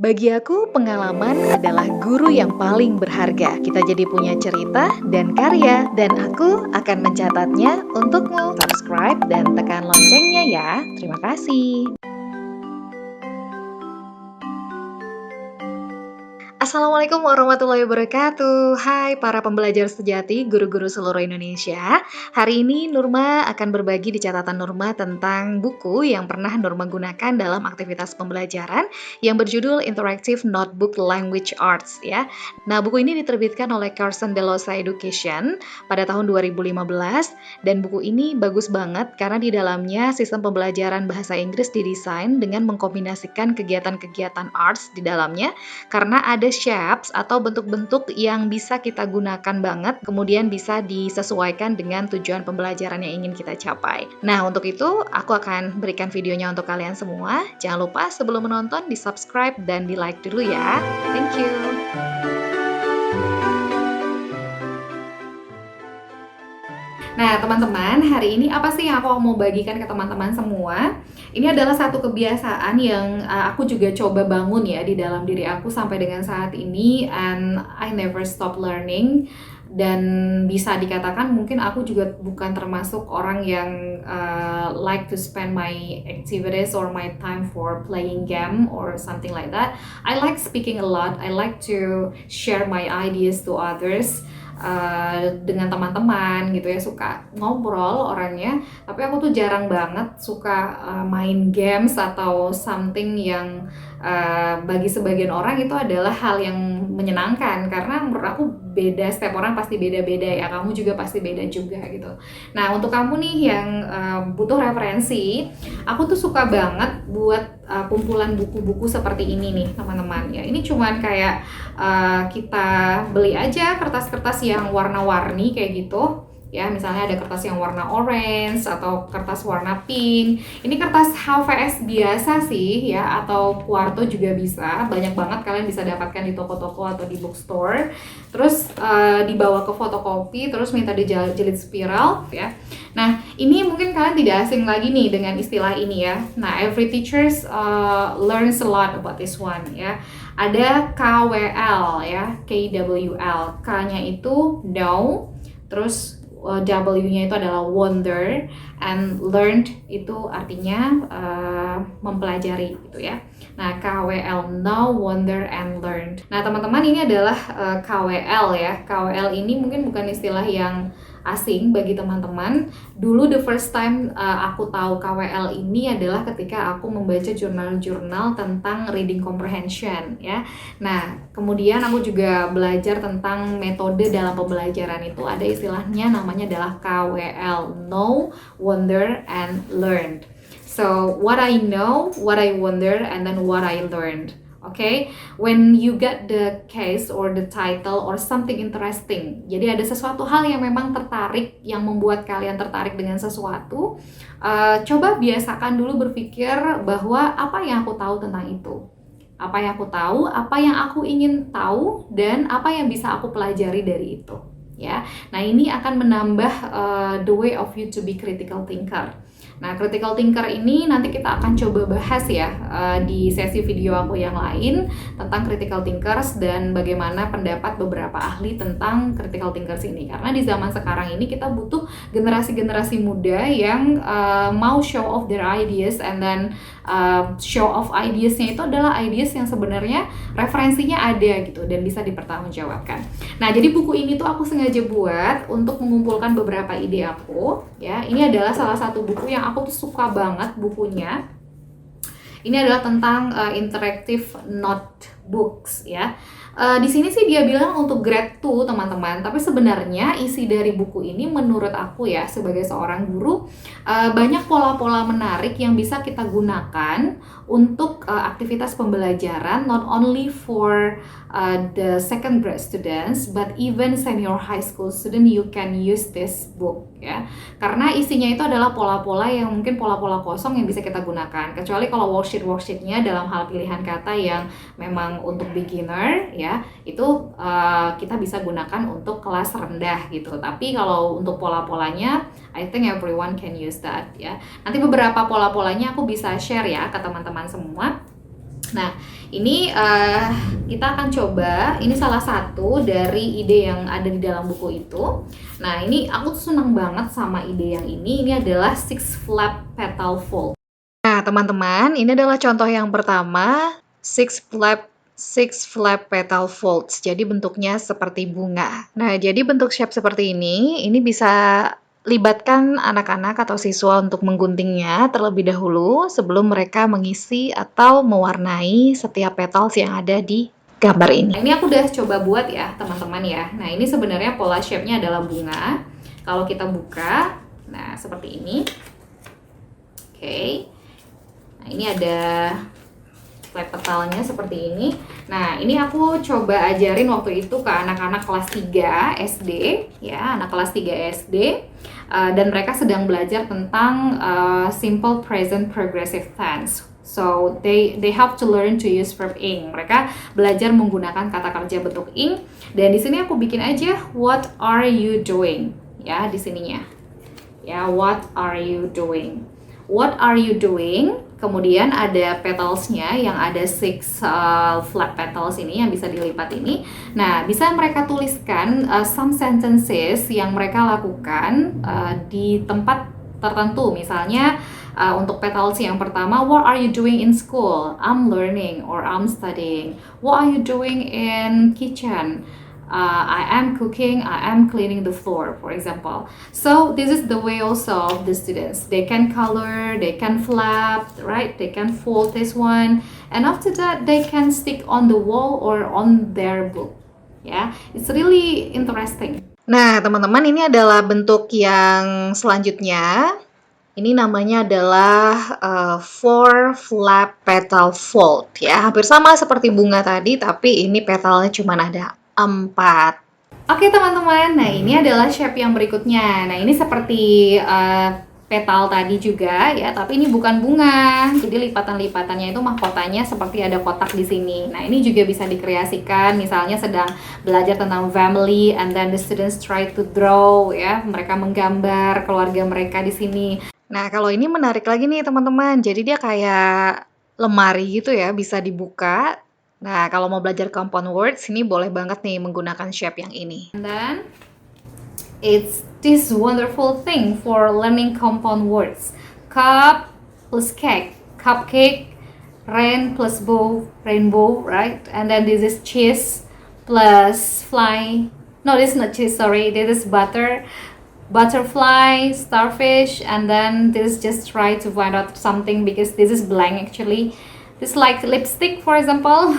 Bagi aku, pengalaman adalah guru yang paling berharga. Kita jadi punya cerita dan karya, dan aku akan mencatatnya untukmu. Subscribe dan tekan loncengnya ya. Terima kasih. Assalamualaikum warahmatullahi wabarakatuh. Hai para pembelajar sejati, guru-guru seluruh Indonesia. Hari ini Nurma akan berbagi di catatan Nurma tentang buku yang pernah Nurma gunakan dalam aktivitas pembelajaran yang berjudul Interactive Notebook Language Arts ya. Nah, buku ini diterbitkan oleh Carson DeLosa Education pada tahun 2015 dan buku ini bagus banget karena di dalamnya sistem pembelajaran bahasa Inggris didesain dengan mengkombinasikan kegiatan-kegiatan arts di dalamnya karena ada shapes atau bentuk-bentuk yang bisa kita gunakan banget, kemudian bisa disesuaikan dengan tujuan pembelajaran yang ingin kita capai. Nah, untuk itu aku akan berikan videonya untuk kalian semua. Jangan lupa sebelum menonton di-subscribe dan di-like dulu ya. Thank you. Nah, teman-teman, hari ini apa sih yang aku mau bagikan ke teman-teman semua? Ini adalah satu kebiasaan yang aku juga coba bangun ya di dalam diri aku sampai dengan saat ini, and I never stop learning. Dan bisa dikatakan mungkin aku juga bukan termasuk orang yang like to spend my activities or my time for playing game or something like that. I like speaking a lot. I like to share my ideas to others. Dengan teman-teman gitu ya, suka ngobrol orangnya, tapi aku tuh jarang banget suka main games atau something yang bagi sebagian orang itu adalah hal yang menyenangkan, karena menurut aku beda, setiap orang pasti beda-beda ya, kamu juga pasti beda juga gitu. Nah, untuk kamu nih yang butuh referensi, aku tuh suka banget buat kumpulan buku-buku seperti ini nih teman-teman ya. Ini cuman kayak kita beli aja kertas-kertas yang warna-warni kayak gitu ya, misalnya ada kertas yang warna orange atau kertas warna pink. Ini kertas HVS biasa sih ya, atau Quarto juga bisa. Banyak banget kalian bisa dapatkan di toko-toko atau di bookstore. Terus dibawa ke fotokopi, terus minta dijilid spiral ya. Nah, ini mungkin kalian tidak asing lagi nih dengan istilah ini ya. Nah, every teachers learns a lot about this one ya. Ada KWL ya, KWL. K-nya itu know, terus W-nya itu adalah wonder, and learned itu artinya mempelajari gitu ya. Nah, KWL, know, wonder, and learned. Nah, teman-teman, ini adalah KWL ya. KWL ini mungkin bukan istilah yang asing bagi teman-teman. Dulu the first time aku tahu KWL ini adalah ketika aku membaca jurnal-jurnal tentang reading comprehension ya. Nah, kemudian aku juga belajar tentang metode dalam pembelajaran itu, ada istilahnya namanya adalah KWL, know, wonder, and learned. So, what I know, what I wonder, and then what I learned. Okay, when you get the case or the title or something interesting, jadi ada sesuatu hal yang memang tertarik, yang membuat kalian tertarik dengan sesuatu, coba biasakan dulu berpikir bahwa apa yang aku tahu tentang itu, apa yang aku tahu, apa yang aku ingin tahu, dan apa yang bisa aku pelajari dari itu ya. Nah, ini akan menambah the way of you to be critical thinker. Nah, critical thinker ini nanti kita akan coba bahas ya di sesi video aku yang lain tentang critical thinkers dan bagaimana pendapat beberapa ahli tentang critical thinkers ini. Karena di zaman sekarang ini kita butuh generasi-generasi muda yang mau show off their ideas, and then show off ideasnya itu adalah ideas yang sebenarnya referensinya ada gitu dan bisa dipertanggungjawabkan. Nah, jadi buku ini tuh aku sengaja buat untuk mengumpulkan beberapa ide aku ya. Ini adalah salah satu buku yang aku tuh suka banget bukunya. Ini adalah tentang interactive notebooks ya. Di sini sih dia bilang untuk grade 2 teman-teman, tapi sebenarnya isi dari buku ini menurut aku ya sebagai seorang guru banyak pola-pola menarik yang bisa kita gunakan untuk aktivitas pembelajaran, not only for the second grade students but even senior high school student, you can use this book ya. Karena isinya itu adalah pola-pola yang mungkin pola-pola kosong yang bisa kita gunakan, kecuali kalau worksheet-worksheetnya dalam hal pilihan kata yang memang untuk beginner ya, itu kita bisa gunakan untuk kelas rendah gitu. Tapi kalau untuk pola-polanya, I think everyone can use that ya. Nanti beberapa pola-polanya aku bisa share ya ke teman-teman semua. Nah, ini kita akan coba, ini salah satu dari ide yang ada di dalam buku itu. Nah, ini aku tuh senang banget sama ide yang ini adalah six flap petal fold. Nah, teman-teman, ini adalah contoh yang pertama, six flap petal folds. Jadi bentuknya seperti bunga. Nah, jadi bentuk shape seperti ini bisa libatkan anak-anak atau siswa untuk mengguntingnya terlebih dahulu sebelum mereka mengisi atau mewarnai setiap petals yang ada di gambar ini. Nah, ini aku udah coba buat ya, teman-teman ya. Nah, ini sebenarnya pola shape-nya adalah bunga. Kalau kita buka, nah seperti ini. Oke. Nah, ini ada flap petalnya seperti ini. Nah, ini aku coba ajarin waktu itu ke anak-anak kelas 3 SD, ya, anak kelas 3 SD. Dan mereka sedang belajar tentang simple present progressive tense. So they have to learn to use verb ing. Mereka belajar menggunakan kata kerja bentuk ing. Dan di sini aku bikin aja what are you doing, ya, di sininya. Ya, what are you doing? What are you doing? Kemudian ada petalsnya yang ada six flap petals ini yang bisa dilipat ini. Nah, bisa mereka tuliskan some sentences yang mereka lakukan di tempat tertentu. Misalnya untuk petals yang pertama, what are you doing in school? I'm learning or I'm studying. What are you doing in kitchen? I am cooking, I am cleaning the floor, for example. So this is the way also of the students. They can color, they can flap, right? They can fold this one. And after that, they can stick on the wall or on their book. Yeah, it's really interesting. Nah, teman-teman, ini adalah bentuk yang selanjutnya. Ini namanya adalah four flap petal fold, ya. Hampir sama seperti bunga tadi, tapi ini petalnya cuma ada 4. Oke, teman-teman, nah ini adalah shape yang berikutnya. Nah, ini seperti petal tadi juga ya, tapi ini bukan bunga. Jadi lipatan-lipatannya itu mahkotanya seperti ada kotak di sini. Nah, ini juga bisa dikreasikan, misalnya sedang belajar tentang family and then the students try to draw, ya. Mereka menggambar keluarga mereka di sini. Nah, kalau ini menarik lagi nih, teman-teman. Jadi dia kayak lemari gitu ya, bisa dibuka. Nah, kalau mau belajar compound words, ini boleh banget nih menggunakan shape yang ini. And then, it's this wonderful thing for learning compound words. Cup plus cake, cupcake, rain plus bow, rainbow, right? And then this is cheese plus fly. No, this is not cheese, sorry. This is butter. Butterfly, starfish, and then this just try to find out something because this is blank actually. This like lipstick, for example.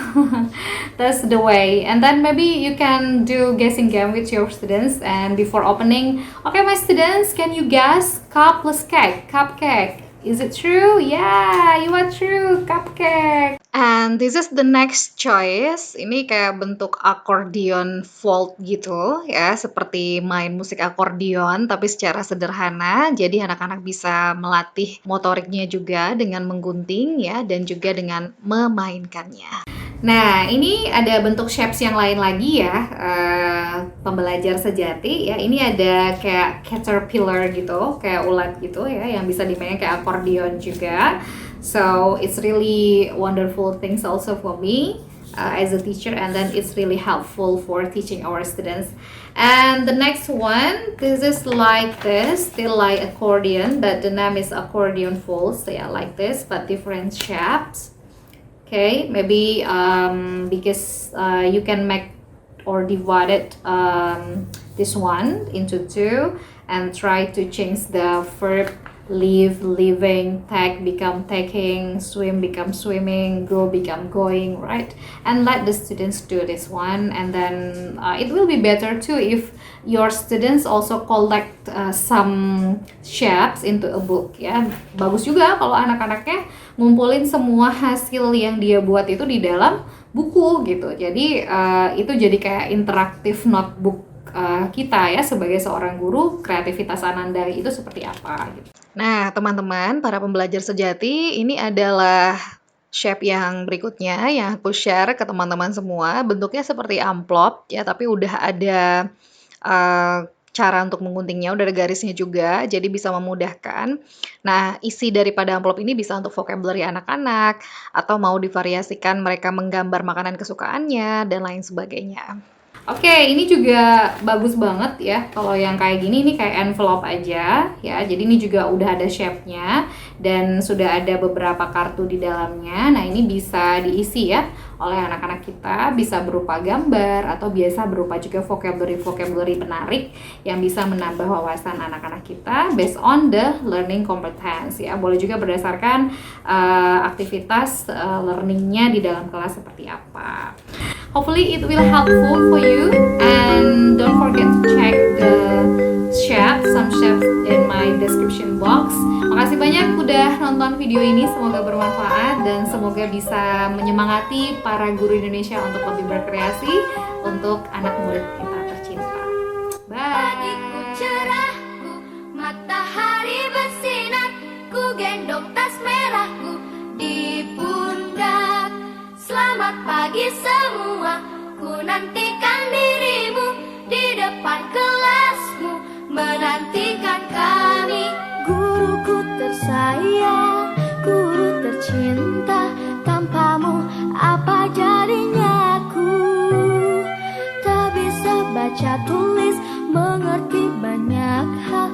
That's the way. And then maybe you can do guessing game with your students. And before opening, okay, my students, can you guess cup plus cake? Cupcake. Is it true? Yeah, you are true. Cupcake. And this is the next choice. Ini kayak bentuk accordion fold gitu ya, seperti main musik akordion tapi secara sederhana. Jadi anak-anak bisa melatih motoriknya juga dengan menggunting ya, dan juga dengan memainkannya. Nah, ini ada bentuk shapes yang lain lagi ya, pembelajar sejati ya. Ini ada kayak caterpillar gitu, kayak ulat gitu ya, yang bisa dimainkan kayak akordeon juga. So it's really wonderful things also for me as a teacher, and then it's really helpful for teaching our students. And the next one, this is like this, still like accordion, but the name is accordion folds. They are like this, but different shapes. Okay, maybe because you can make or divide it this one into two and try to change the verb live, living, take become taking, swim become swimming, go become going, right? And let the students do this one, and then it will be better too if your students also collect some shapes into a book ya. Bagus juga kalau anak-anaknya ngumpulin semua hasil yang dia buat itu di dalam buku gitu. Jadi itu jadi kayak interaktif notebook kita ya sebagai seorang guru. Kreativitas Ananda itu seperti apa gitu. Nah, teman-teman, para pembelajar sejati, ini adalah shape yang berikutnya yang aku share ke teman-teman semua. Bentuknya seperti amplop ya, tapi udah ada cara untuk mengguntingnya, udah ada garisnya juga, jadi bisa memudahkan. Nah, isi daripada amplop ini bisa untuk vocabulary anak-anak, atau mau divariasikan mereka menggambar makanan kesukaannya, dan lain sebagainya. Oke, ini juga bagus banget ya. Kalau yang kayak gini, ini kayak envelope aja ya. Jadi ini juga udah ada shape-nya dan sudah ada beberapa kartu di dalamnya. Nah, ini bisa diisi ya oleh anak-anak kita, bisa berupa gambar atau biasa berupa juga vocabulary menarik yang bisa menambah wawasan anak-anak kita based on the learning competence ya. Boleh juga berdasarkan aktivitas learningnya di dalam kelas seperti apa. Hopefully it will helpful for you, and don't forget to check the some shapes in my description box. Makasih banyak udah nonton video ini, semoga bermanfaat dan semoga bisa menyemangati para guru Indonesia untuk lebih berkreasi untuk anak murid kita tercinta. Bye. Pagiku cerahku, matahari bersinar, ku gendong tas merahku di pundak. Selamat pagi semua, ku nantikan dirimu di depan kelasmu, menantikan kami. Guruku tersayang, guru tercinta, tanpamu apa jadinya aku? Tak bisa baca tulis, mengerti banyak hal,